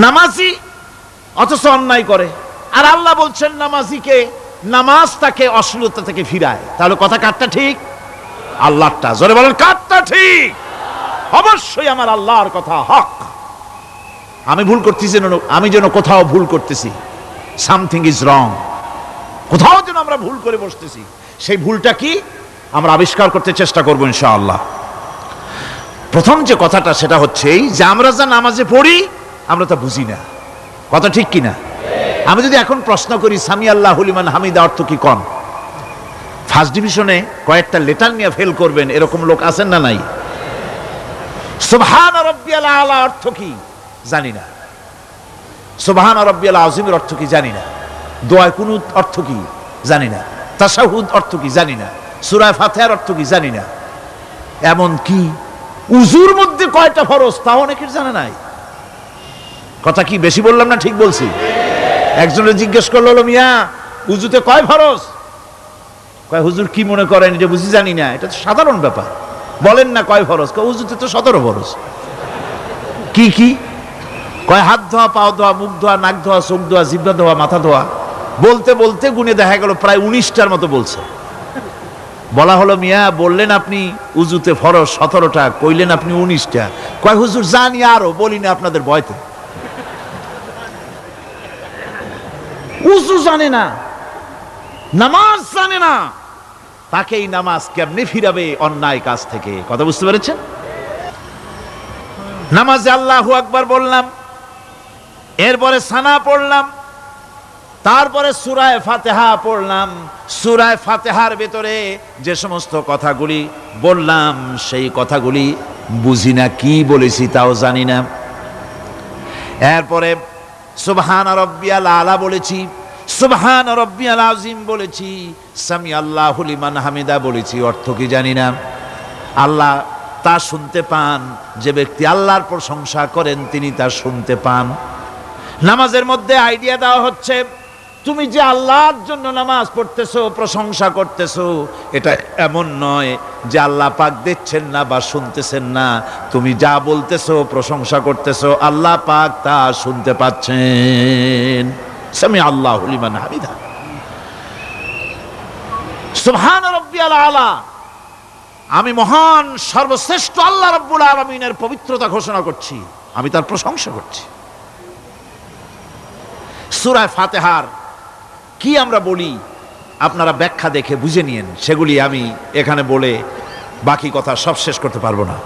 নামাজি অথচ অন্যায় করে, আর আল্লাহ বলছেন নামাজিকে নামাজ তাকে অশ্লীলতা থেকে ফিরায়। তাহলে কথা কারটা ঠিক? আল্লাহরটা। জোরে বলেন কারটা ঠিক? অবশ্যই আমার আল্লাহর কথা হক। আমি ভুল করতেছি, আমি যেন কোথাও ভুল করতেছি, সামথিং ইজ রং, কোথাও যেন আমরা ভুল করে বসতেছি, সেই ভুলটা কি আমরা আবিষ্কার করতে চেষ্টা করবো ইনশাআল্লাহ। প্রথম যে কথাটা সেটা হচ্ছে এই যে আমরা যা নামাজে পড়ি আমরা তা বুঝি না। কথা ঠিক কিনা? আমি যদি এখন প্রশ্ন করি সামি আল্লাহু লিমান হামিদা অর্থ কি কোন, ফার্স্ট ডিভিশনে কয়েকটা লেটার নিয়ে ফেল করবেন এরকম লোক আছেন না নাই? সুবহান রাব্বিয়াল আলা অর্থ কি জানি না, সুবহান রাব্বিয়াল আযীমের অর্থ কি জানি না, দোয়া কুনুত অর্থ কি জানি না, তাশাহুদ অর্থ কি জানি না, সূরা ফাতিহার অর্থ কি জানি না, এমন কি উযুর মধ্যে কয়টা ফরজ তাও অনেকের জানা নাই। কথা কি বেশি বললাম না ঠিক বলছি? একজনের জিজ্ঞেস করলো, মিয়া উযুতে কয় ফরজ? কয় হুজুর কি মনে করেন এটা বুঝি জানি না, এটা তো সাধারণ ব্যাপার, বলেন না কয় ফরজ? কয় উযুতে তো 17 ফরজ। কি কি? কয় হাত ধোয়া, পাও ধোয়া, মুখ ধোয়া, নাক ধোয়া, চোখ ধোয়া, জিহ্বা ধোয়া, মাথা ধোয়া। বলতে বলতে গুনে দেখা গেল প্রায় 19টার মতো বলছে। বলা হলো মিয়া বললেন আপনি উযুতে ফরজ 17টা, কইলেন আপনি 19টা। কয় হুজুর জানি আরো, বলি না আপনাদের ভয়তে। উযু জানে না, নামাজ জানে না, তাকে এই নামাজ কেমনে ফিরাবে অন্যায় কাজ থেকে? কথা বুঝতে পেরেছেন? নামাজে আল্লাহু আকবার বললাম, এরপরে সানা পড়লাম, তারপরে সূরা ফাতিহা পড়লাম। সূরা ফাতিহার ভেতরে যে সমস্ত কথাগুলি বললাম সেই কথাগুলি বুঝি না, কি বলেছি তাও জানি না। এরপরে সুবহান রাব্বিয়াল আলা বলেছি, সুবহান রাব্বিয়াল আযীম বলেছি, সামি আল্লাহু লিমান হামিদা বলেছি, অর্থ কি জানি না। আল্লাহ তা শুনতে পান, যে ব্যক্তি আল্লাহর প্রশংসা করেন তিনি তা শুনতে পান। নামাজের মধ্যে আইডিয়া দেওয়া হচ্ছে তুমি যে আল্লাহর জন্য নামাজ পড়তেছো, প্রশংসা করতেছো, এটা এমন নয় যে আল্লাহ পাক দেখছেন না বা শুনতেছেন না। তুমি যা বলতেছো, প্রশংসা করতেছো, আল্লাহ পাক তা শুনতে পাচ্ছেন। সামি আল্লাহু লিমান হামিদা। সুবহান রাব্বিয়াল আলা, আমি মহান সর্বশ্রেষ্ঠ আল্লাহ রাব্বুল আলামিনের পবিত্রতা ঘোষণা করছি, আমি তার প্রশংসা করছি। সূরা ফাতিহার কি আমরা বলি আপনারা ব্যাখ্যা দেখে বুঝে নিয়েন, সেগুলি আমি এখানে বলে বাকি কথা সব শেষ করতে পারবো না।